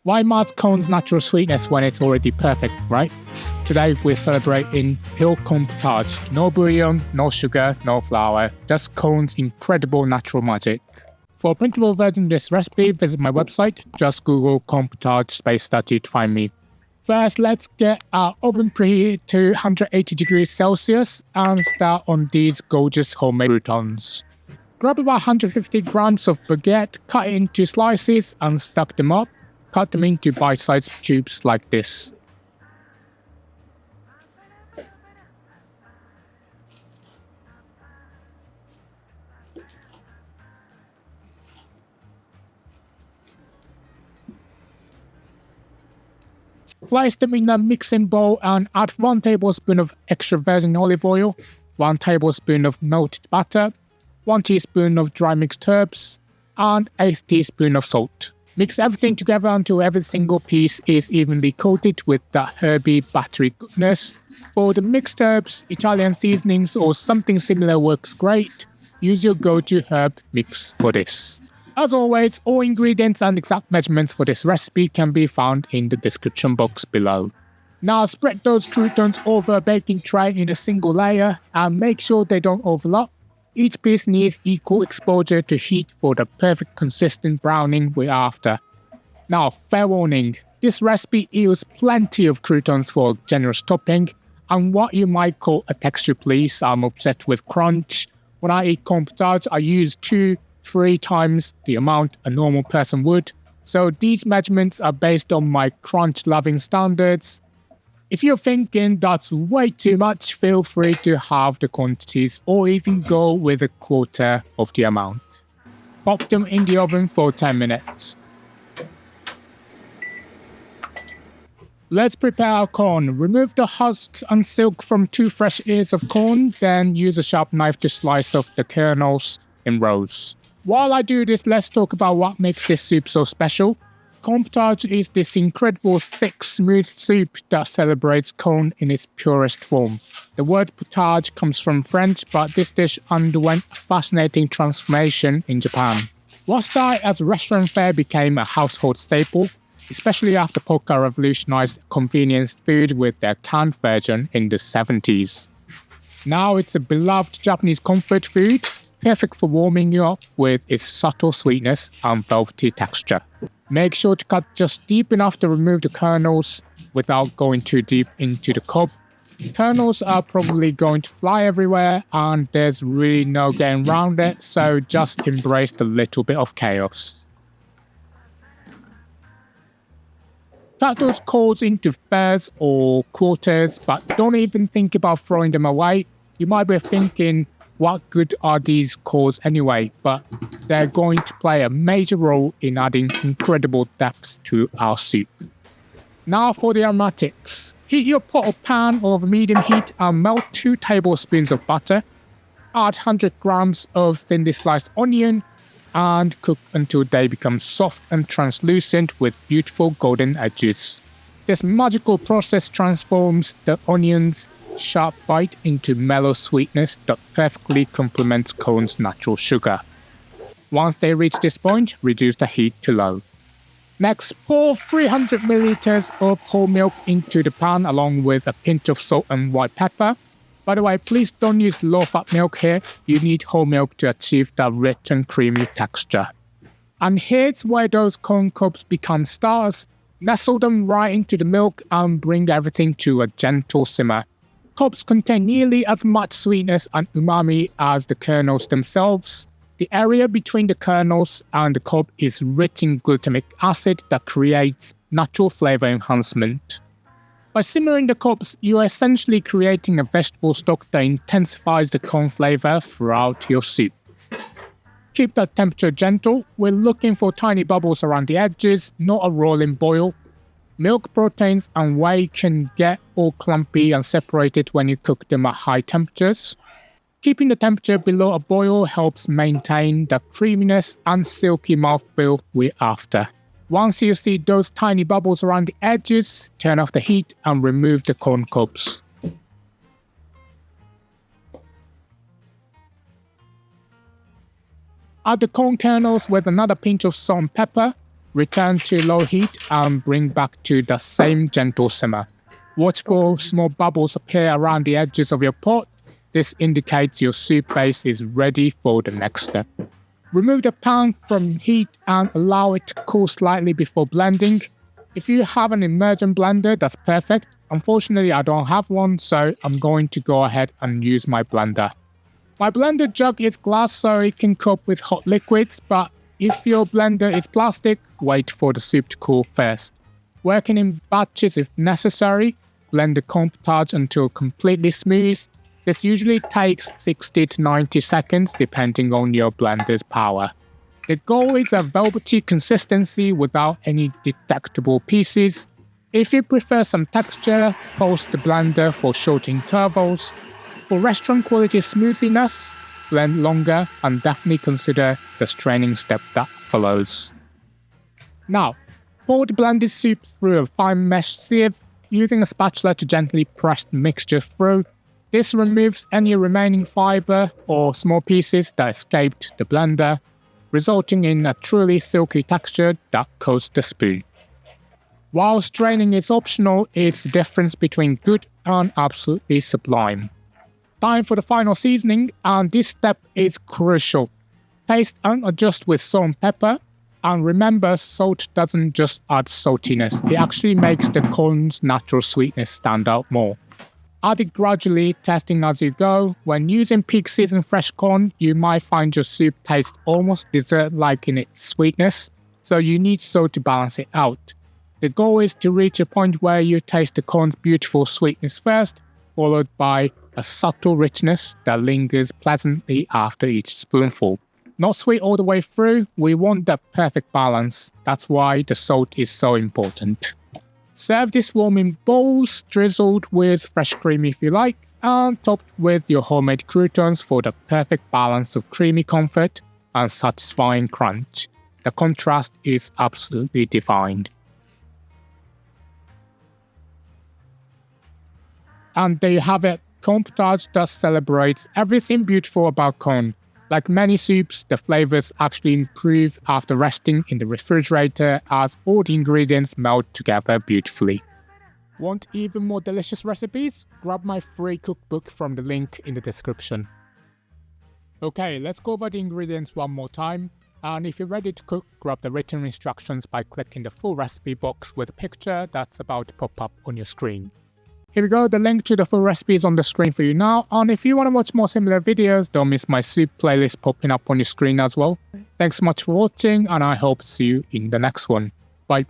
Why mask cone's natural sweetness when it's already perfect, right? Today we're celebrating pure corn potage. No bouillon, no sugar, no flour, just cone's incredible natural magic. For a printable version of this recipe, visit my website. Just Google corn potage space statue to find me. First, let's get our oven preheated to 180 degrees Celsius and start on these gorgeous homemade croutons. Grab about 150 grams of baguette, cut it into slices and stack them up. Cut them into bite-sized cubes like this. Place them in a mixing bowl and add 1 tablespoon of extra virgin olive oil, 1 tablespoon of melted butter, 1 teaspoon of dry mixed herbs, and 1/8 teaspoon of salt. Mix everything together until every single piece is evenly coated with that herby, buttery goodness. For the mixed herbs, Italian seasonings or something similar works great. Use your go-to herb mix for this. As always, all ingredients and exact measurements for this recipe can be found in the description box below. Now spread those croutons over a baking tray in a single layer and make sure they don't overlap. Each piece needs equal exposure to heat for the perfect consistent browning we're after. Now, fair warning, this recipe yields plenty of croutons for a generous topping, and what you might call a texture please. I'm obsessed with crunch. When I eat corn potage, I use 2-3 times the amount a normal person would, so these measurements are based on my crunch-loving standards. If you're thinking that's way too much, feel free to halve the quantities or even go with 1/4 of the amount. Pop them in the oven for 10 minutes. Let's prepare our corn. Remove the husk and silk from 2 fresh ears of corn, then use a sharp knife to slice off the kernels in rows. While I do this, let's talk about what makes this soup so special. Corn potage is this incredible thick, smooth soup that celebrates corn in its purest form. The word potage comes from French, but this dish underwent a fascinating transformation in Japan. What started as restaurant fare became a household staple, especially after Poke revolutionized convenience food with their canned version in the 70s. Now it's a beloved Japanese comfort food, perfect for warming you up with its subtle sweetness and velvety texture. Make sure to cut just deep enough to remove the kernels without going too deep into the cob. Kernels are probably going to fly everywhere and there's really no getting around it, so just embrace the little bit of chaos. Cut those cores into thirds or quarters, but don't even think about throwing them away. You might be thinking, what good are these cores anyway? But they're going to play a major role in adding incredible depth to our soup. Now for the aromatics. Heat your pot or pan over medium heat and melt 2 tablespoons of butter. Add 100 grams of thinly sliced onion and cook until they become soft and translucent with beautiful golden edges. This magical process transforms the onion's sharp bite into mellow sweetness that perfectly complements corn's natural sugar. Once they reach this point, reduce the heat to low. Next, pour 300 milliliters of whole milk into the pan along with a pinch of salt and white pepper. By the way, please don't use low-fat milk here. You need whole milk to achieve that rich and creamy texture. And here's where those corn cobs become stars. Nestle them right into the milk and bring everything to a gentle simmer. Cobs contain nearly as much sweetness and umami as the kernels themselves. The area between the kernels and the cob is rich in glutamic acid that creates natural flavor enhancement. By simmering the cobs, you are essentially creating a vegetable stock that intensifies the corn flavor throughout your soup. Keep the temperature gentle. We're looking for tiny bubbles around the edges, not a rolling boil. Milk proteins and whey can get all clumpy and separated when you cook them at high temperatures. Keeping the temperature below a boil helps maintain the creaminess and silky mouthfeel we're after. Once you see those tiny bubbles around the edges, turn off the heat and remove the corn cobs. Add the corn kernels with another pinch of salt and pepper. Return to low heat and bring back to the same gentle simmer. Watch for small bubbles appear around the edges of your pot. This indicates your soup base is ready for the next step. Remove the pan from heat and allow it to cool slightly before blending. If you have an immersion blender, that's perfect. Unfortunately, I don't have one, so I'm going to go ahead and use my blender. My blender jug is glass, so it can cope with hot liquids, but if your blender is plastic, wait for the soup to cool first. Working in batches if necessary, blend the potage until completely smooth. This usually takes 60 to 90 seconds depending on your blender's power. The goal is a velvety consistency without any detectable pieces. If you prefer some texture, pulse the blender for short intervals. For restaurant quality smoothiness, blend longer and definitely consider the straining step that follows. Now, pour the blended soup through a fine mesh sieve, using a spatula to gently press the mixture through. This removes any remaining fiber or small pieces that escaped the blender, resulting in a truly silky texture that coats the spoon. While straining is optional, it's the difference between good and absolutely sublime. Time for the final seasoning, and this step is crucial. Taste and adjust with salt and pepper, and remember, salt doesn't just add saltiness, it actually makes the corn's natural sweetness stand out more. Add it gradually, testing as you go. When using peak season fresh corn, you might find your soup taste almost dessert-like in its sweetness, so you need salt to balance it out. The goal is to reach a point where you taste the corn's beautiful sweetness first, followed by a subtle richness that lingers pleasantly after each spoonful. Not sweet all the way through, we want that perfect balance. That's why the salt is so important. Serve this warm in bowls, drizzled with fresh cream if you like, and topped with your homemade croutons for the perfect balance of creamy comfort and satisfying crunch. The contrast is absolutely divine. And there you have it. Corn potage thus celebrates everything beautiful about corn. Like many soups, the flavors actually improve after resting in the refrigerator as all the ingredients meld together beautifully. Want even more delicious recipes? Grab my free cookbook from the link in the description. Okay, let's go over the ingredients one more time. And if you're ready to cook, grab the written instructions by clicking the full recipe box with a picture that's about to pop up on your screen. Here we go, the link to the full recipe is on the screen for you now, and if you want to watch more similar videos, don't miss my soup playlist popping up on your screen as well. Thanks so much for watching, and I hope to see you in the next one. Bye.